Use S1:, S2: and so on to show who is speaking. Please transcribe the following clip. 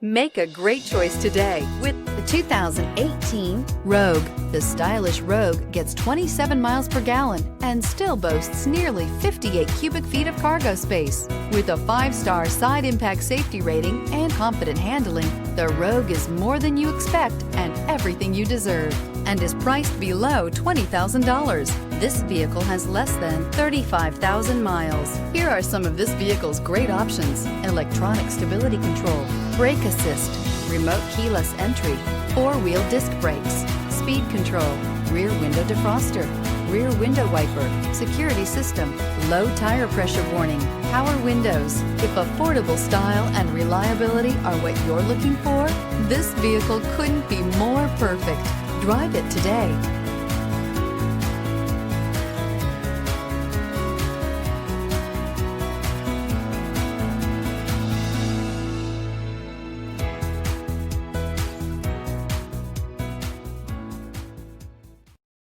S1: Make a great choice today with the 2018 Rogue. The stylish Rogue gets 27 miles per gallon and still boasts nearly 58 cubic feet of cargo space. With a 5-star side impact safety rating and confident handling, the Rogue is more than you expect and everything you deserve, and is priced below $20,000. This vehicle has less than 35,000 miles. Here are some of this vehicle's great options: electronic stability control, brake assist, remote keyless entry, 4-wheel disc brakes, speed control, rear window defroster, rear window wiper, security system, low tire pressure warning, power windows. If affordable style and reliability are what you're looking for, this vehicle couldn't be more perfect. Drive it today.